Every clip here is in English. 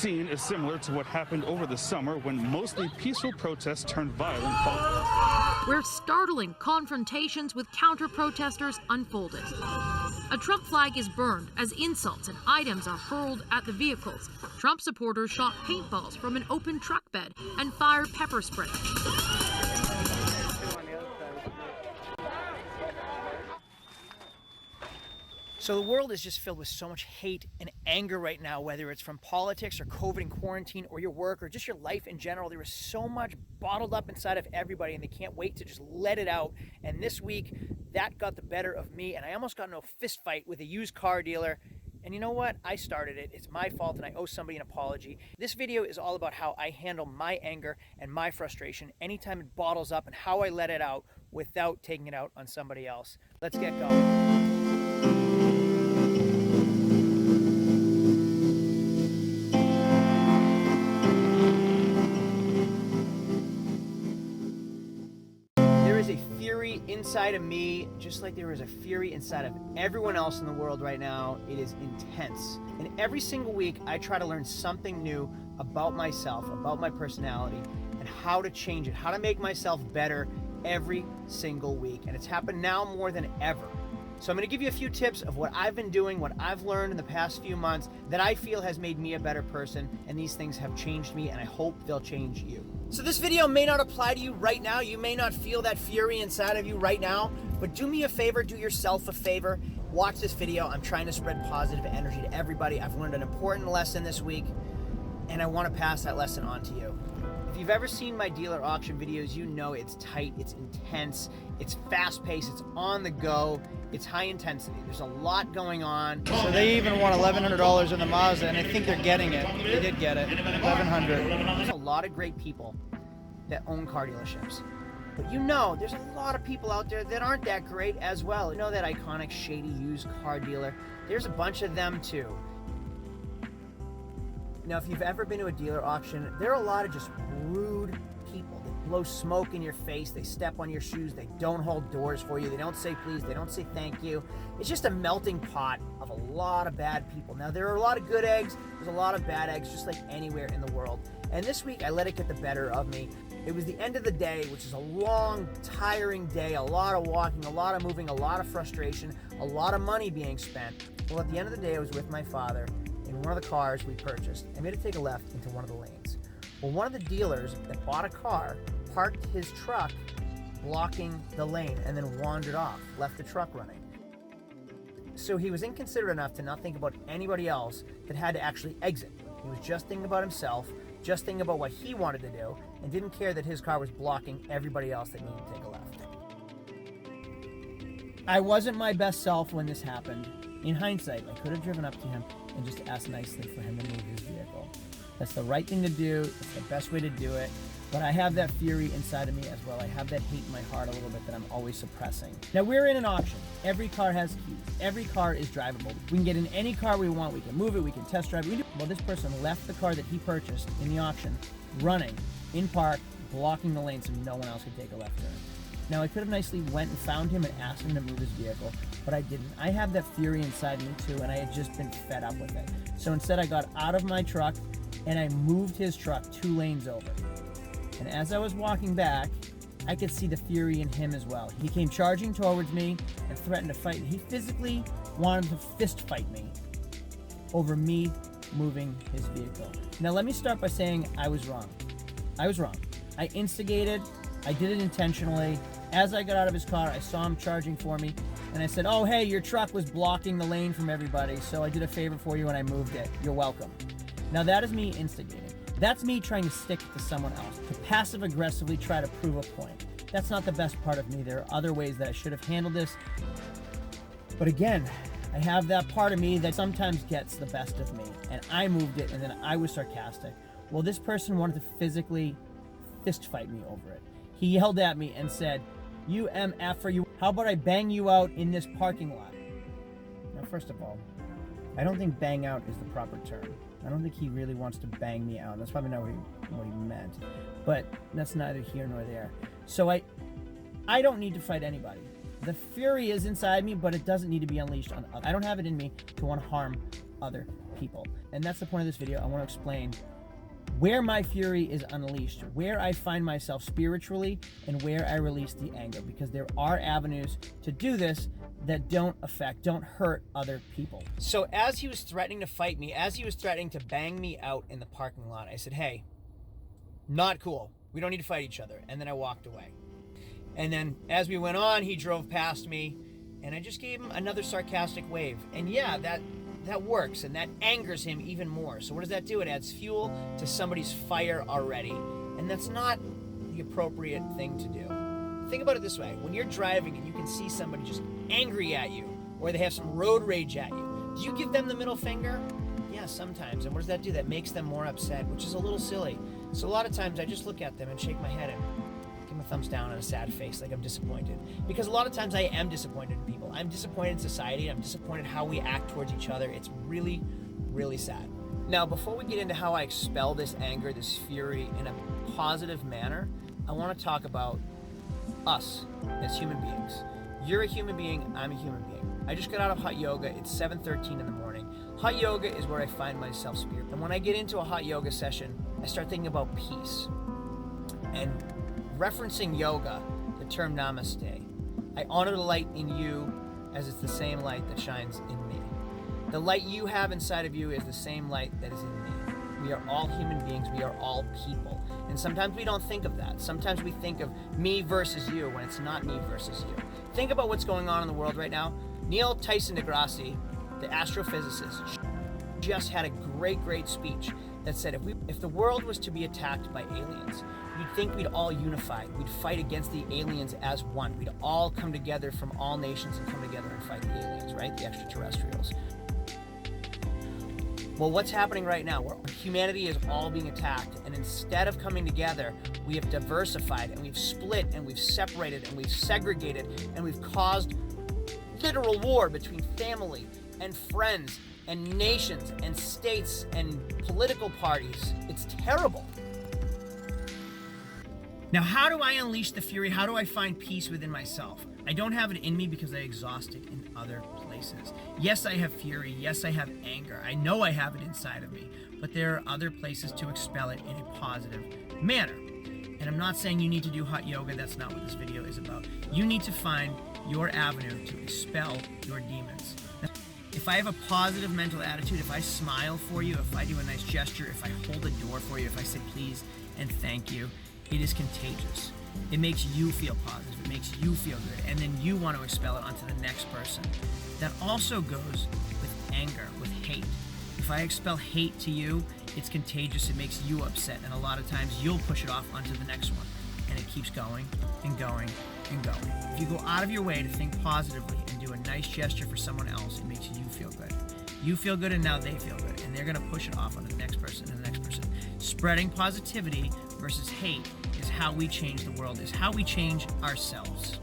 scene is similar to what happened over the summer when mostly peaceful protests turned violent. Where startling confrontations with counter-protesters unfolded. A Trump flag is burned as insults and items are hurled at the vehicles. Trump supporters shot paintballs from an open truck bed and fired pepper spray. So the world is just filled with so much hate and anger right now, whether it's from politics or COVID and quarantine or your work or just your life in general. There is so much bottled up inside of everybody and they can't wait to just let it out. And this week, that got the better of me and I almost got into a fist fight with a used car dealer. And you know what? I started it. It's my fault and I owe somebody an apology. This video is all about how I handle my anger and my frustration anytime it bottles up and how I let it out without taking it out on somebody else. Let's get going. Fury inside of me, just like there is a fury inside of everyone else in the world right now. It is intense. And every single week, I try to learn something new about myself, about my personality, and how to change it, how to make myself better every single week. And it's happened now more than ever. So I'm going to give you a few tips of what I've been doing, what I've learned in the past few months that I feel has made me a better person. And these things have changed me, and I hope they'll change you. So this video may not apply to you right now. You may not feel that fury inside of you right now, but do me a favor, do yourself a favor. Watch this video. I'm trying to spread positive energy to everybody. I've learned an important lesson this week, and I want to pass that lesson on to you. If you've ever seen my dealer auction videos, you know it's tight, it's intense, it's fast-paced, it's on the go, it's high intensity. There's a lot going on. So they even won $1,100 in the Mazda, and I think they're getting it. They did get it, $1,100. There's a lot of great people that own car dealerships. But you know, there's a lot of people out there that aren't that great as well. You know that iconic shady used car dealer? There's a bunch of them too. Now, if you've ever been to a dealer auction, there are a lot of just rude people. They blow smoke in your face, they step on your shoes, they don't hold doors for you, they don't say please, they don't say thank you. It's just a melting pot of a lot of bad people. Now, there are a lot of good eggs, there's a lot of bad eggs, just like anywhere in the world. And this week, I let it get the better of me. It was the end of the day, which is a long, tiring day, a lot of walking, a lot of moving, a lot of frustration, a lot of money being spent. Well, at the end of the day, I was with my father in one of the cars we purchased. I made it take a left into one of the lanes. Well, one of the dealers that bought a car parked his truck blocking the lane and then wandered off, left the truck running. So he was inconsiderate enough to not think about anybody else that had to actually exit. He was just thinking about himself, just thinking about what he wanted to do, and didn't care that his car was blocking everybody else that needed to take a left. I wasn't my best self when this happened. In hindsight, I could have driven up to him and just asked nicely for him to move his vehicle. That's the right thing to do. It's the best way to do it. But I have that fury inside of me as well. I have that hate in my heart a little bit that I'm always suppressing. Now, we're in an auction. Every car has keys. Every car is drivable. We can get in any car we want. We can move it. We can test drive it. Well, this person left the car that he purchased in the auction running in park, blocking the lane so no one else could take a left turn. Now, I could have nicely went and found him and asked him to move his vehicle, but I didn't. I have that fury inside me too, and I had just been fed up with it. So instead, I got out of my truck and I moved his truck 2 lanes over. And as I was walking back, I could see the fury in him as well. He came charging towards me and threatened to fight me. He physically wanted to fist fight me over me moving his vehicle. Now, let me start by saying I was wrong. I was wrong. I instigated. I did it intentionally. As I got out of his car, I saw him charging for me, and I said, oh, hey, your truck was blocking the lane from everybody, so I did a favor for you and I moved it. You're welcome. Now, that is me instigating. That's me trying to stick to someone else, to passive-aggressively try to prove a point. That's not the best part of me. There are other ways that I should have handled this. But again, I have that part of me that sometimes gets the best of me, and I moved it, and then I was sarcastic. Well, this person wanted to physically fist fight me over it. He yelled at me and said, you MF, you. How about I bang you out in this parking lot? Now, first of all, I don't think bang out is the proper term. I don't think he really wants to bang me out. That's probably not what he meant. But that's neither here nor there. So I don't need to fight anybody. The fury is inside me, but it doesn't need to be unleashed on others. I don't have it in me to want to harm other people. And that's the point of this video. I want to explain where my fury is unleashed, where I find myself spiritually, and where I release the anger, because there are avenues to do this that don't hurt other people. So as he was threatening to fight me, as he was threatening to bang me out in the parking lot, I said, hey, not cool. We don't need to fight each other. And then I walked away. And then as we went on, he drove past me, and I just gave him another sarcastic wave. And yeah, that works, and that angers him even more. So what does that do? It adds fuel to somebody's fire already, and that's not the appropriate thing to do. Think about it this way. When you're driving and you can see somebody just angry at you, or they have some road rage at you, do you give them the middle finger? Yeah, sometimes. And what does that do? That makes them more upset, which is a little silly. So a lot of times I just look at them and shake my head and give them a thumbs down and a sad face, like I'm disappointed. Because a lot of times I am disappointed in people. I'm disappointed in society. I'm disappointed how we act towards each other. It's really, really sad. Now, before we get into how I expel this anger, this fury in a positive manner, I want to talk about us as human beings. You're a human being, I'm a human being. I just got out of hot yoga. It's 7:13 in the morning. Hot yoga is where I find myself spirit. And when I get into a hot yoga session, I start thinking about peace. And referencing yoga, the term namaste, I honor the light in you as it's the same light that shines in me. The light you have inside of you is the same light that is in me. We are all human beings. We are all people. And sometimes we don't think of that. Sometimes we think of me versus you when it's not me versus you. Think about what's going on in the world right now. Neil Tyson deGrasse, the astrophysicist, just had a great speech that said if the world was to be attacked by aliens, you'd think we'd all unify. We'd fight against the aliens as one. We'd all come together from all nations and come together and fight the aliens, right? The extraterrestrials. Well, what's happening right now? Humanity is all being attacked, and instead of coming together, we have diversified, and we've split, and we've separated, and we've segregated, and we've caused literal war between family and friends and nations and states and political parties. It's terrible. Now, how do I unleash the fury? How do I find peace within myself? I don't have it in me because I exhaust it in other places. Yes, I have fury. Yes, I have anger. I know I have it inside of me, but there are other places to expel it in a positive manner. And I'm not saying you need to do hot yoga. That's not what this video is about. You need to find your avenue to expel your demons. If I have a positive mental attitude, if I smile for you, if I do a nice gesture, if I hold a door for you, if I say please and thank you, it is contagious. It makes you feel positive. It makes you feel good. And then you want to expel it onto the next person. That also goes with anger, with hate. If I expel hate to you, it's contagious. It makes you upset. And a lot of times you'll push it off onto the next one. And it keeps going and going and going. If you go out of your way to think positively and do a nice gesture for someone else, it makes you feel good. You feel good, and now they feel good. And they're going to push it off on the next person and the next person. Spreading positivity versus hate is how we change the world, is how we change ourselves.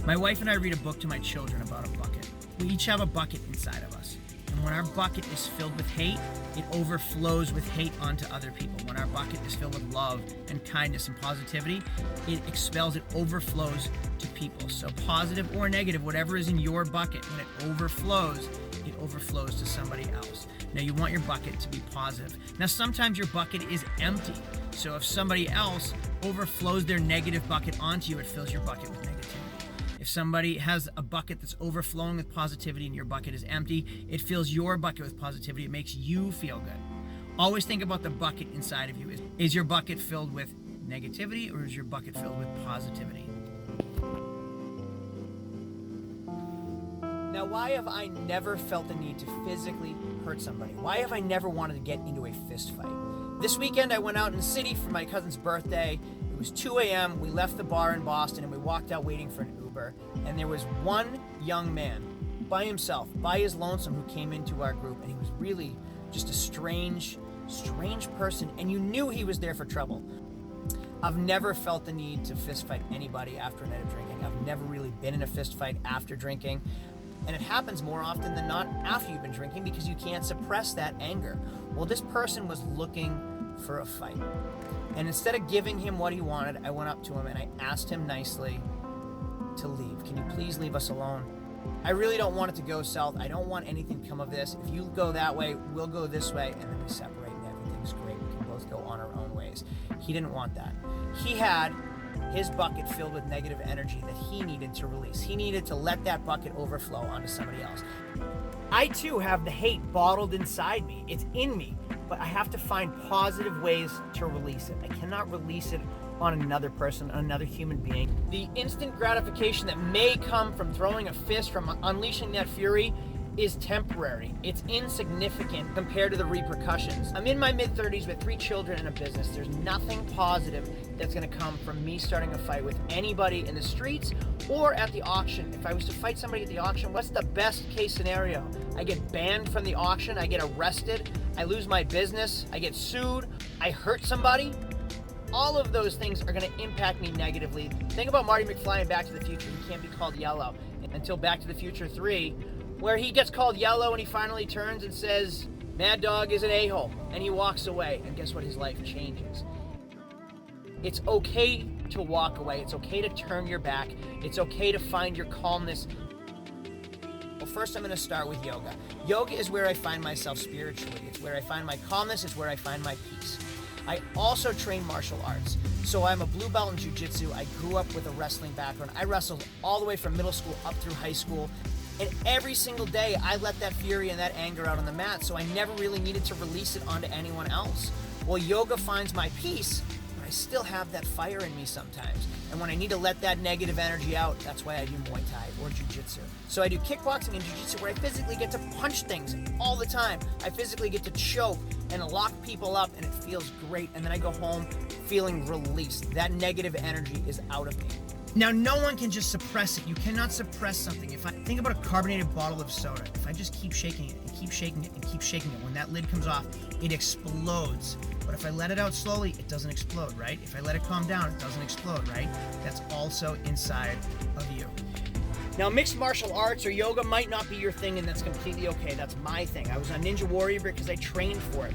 My wife and I read a book to my children about a bucket. We each have a bucket inside of us. And when our bucket is filled with hate, it overflows with hate onto other people. When our bucket is filled with love and kindness and positivity, it expels, it overflows to people. So positive or negative, whatever is in your bucket, when it overflows to somebody else. Now you want your bucket to be positive. Now sometimes your bucket is empty. So if somebody else overflows their negative bucket onto you, it fills your bucket with negativity. If somebody has a bucket that's overflowing with positivity and your bucket is empty, it fills your bucket with positivity. It makes you feel good. Always think about the bucket inside of you. Is your bucket filled with negativity, or is your bucket filled with positivity? Now, why have I never felt the need to physically hurt somebody? Why have I never wanted to get into a fist fight? This weekend, I went out in the city for my cousin's birthday. It was 2 a.m. We left the bar in Boston and we walked out waiting for an Uber. And there was one young man by himself, by his lonesome, who came into our group. And he was really just a strange person. And you knew he was there for trouble. I've never felt the need to fist fight anybody after a night of drinking. I've never really been in a fist fight after drinking. And it happens more often than not after you've been drinking because you can't suppress that anger. Well, this person was looking for a fight. And instead of giving him what he wanted, I went up to him and I asked him nicely to leave. Can you please leave us alone? I really don't want it to go south. I don't want anything to come of this. If you go that way, we'll go this way, and then we separate and everything's great. We can both go on our own ways. He didn't want that. He had his bucket filled with negative energy that he needed to release. He needed to let that bucket overflow onto somebody else. I too have the hate bottled inside me. It's in me, but I have to find positive ways to release it. I cannot release it on another person, another human being. The instant gratification that may come from throwing a fist, from unleashing that fury, is temporary. It's insignificant compared to the repercussions. I'm in my mid-30s with 3 children and a business. There's nothing positive that's gonna come from me starting a fight with anybody in the streets or at the auction. If I was to fight somebody at the auction, what's the best case scenario? I get banned from the auction, I get arrested, I lose my business, I get sued, I hurt somebody. All of those things are gonna impact me negatively. Think about Marty McFly in Back to the Future. He can't be called yellow until Back to the Future 3, where he gets called yellow and he finally turns and says, Mad Dog is an a-hole, and he walks away, and guess what? His life changes. It's okay to walk away. It's okay to turn your back. It's okay to find your calmness. Well, first I'm gonna start with yoga. Yoga is where I find myself spiritually. It's where I find my calmness. It's where I find my peace. I also train martial arts. So I'm a blue belt in jiu-jitsu. I grew up with a wrestling background. I wrestled all the way from middle school up through high school. And every single day, I let that fury and that anger out on the mat, so I never really needed to release it onto anyone else. Well, yoga finds my peace, but I still have that fire in me sometimes. And when I need to let that negative energy out, that's why I do Muay Thai or Jiu-Jitsu. So I do kickboxing and Jiu-Jitsu where I physically get to punch things all the time. I physically get to choke and lock people up, and it feels great. And then I go home feeling released. That negative energy is out of me. Now, no one can just suppress it. You cannot suppress something. If I think about a carbonated bottle of soda, if I just keep shaking it and keep shaking it and keep shaking it, when that lid comes off, it explodes. But if I let it out slowly, it doesn't explode, right? If I let it calm down, it doesn't explode, right? That's also inside of you. Now, mixed martial arts or yoga might not be your thing, and that's completely okay. That's my thing. I was on Ninja Warrior because I trained for it.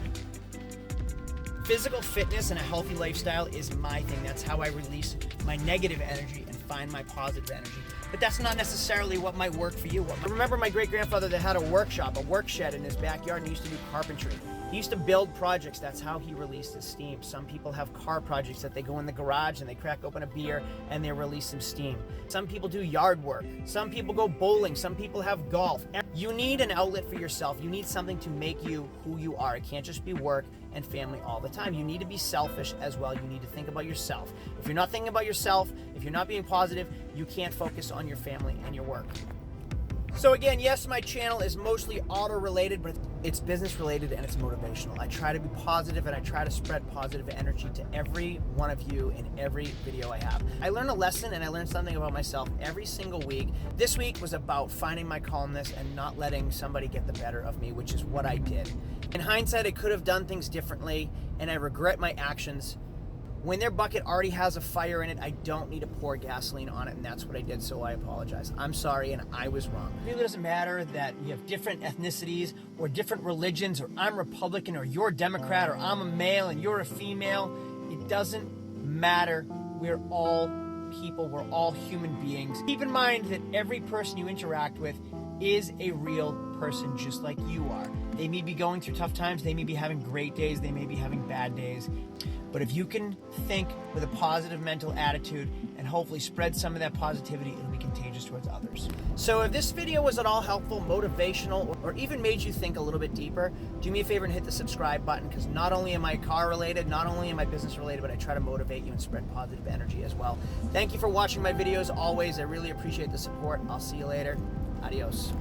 Physical fitness and a healthy lifestyle is my thing. That's how I release my negative energy and find my positive energy. But that's not necessarily what might work for you. I remember my great-grandfather that had a workshop, a work shed in his backyard, and he used to do carpentry. He used to build projects. That's how he released his steam. Some people have car projects that they go in the garage and they crack open a beer and they release some steam. Some people do yard work. Some people go bowling. Some people have golf. You need an outlet for yourself. You need something to make you who you are. It can't just be work and family all the time. You need to be selfish as well. You need to think about yourself. If you're not thinking about yourself, if you're not being positive, you can't focus on your family and your work. So again, yes, my channel is mostly auto related, but it's business related and it's motivational. I try to be positive and I try to spread positive energy to every one of you in every video I have. I learn a lesson and I learn something about myself every single week. This week was about finding my calmness and not letting somebody get the better of me, which is what I did. In hindsight, I could have done things differently and I regret my actions. When their bucket already has a fire in it, I don't need to pour gasoline on it, and that's what I did, so I apologize. I'm sorry, and I was wrong. It really doesn't matter that you have different ethnicities or different religions, or I'm Republican, or you're Democrat, or I'm a male and you're a female. It doesn't matter. We're all people. We're all human beings. Keep in mind that every person you interact with is a real person just like you are. They may be going through tough times. They may be having great days. They may be having bad days. But if you can think with a positive mental attitude and hopefully spread some of that positivity, it'll be contagious towards others. So if this video was at all helpful, motivational, or even made you think a little bit deeper, do me a favor and hit the subscribe button, because not only am I car related, not only am I business related, but I try to motivate you and spread positive energy as well. Thank you for watching my videos always. I really appreciate the support. I'll see you later. Adios.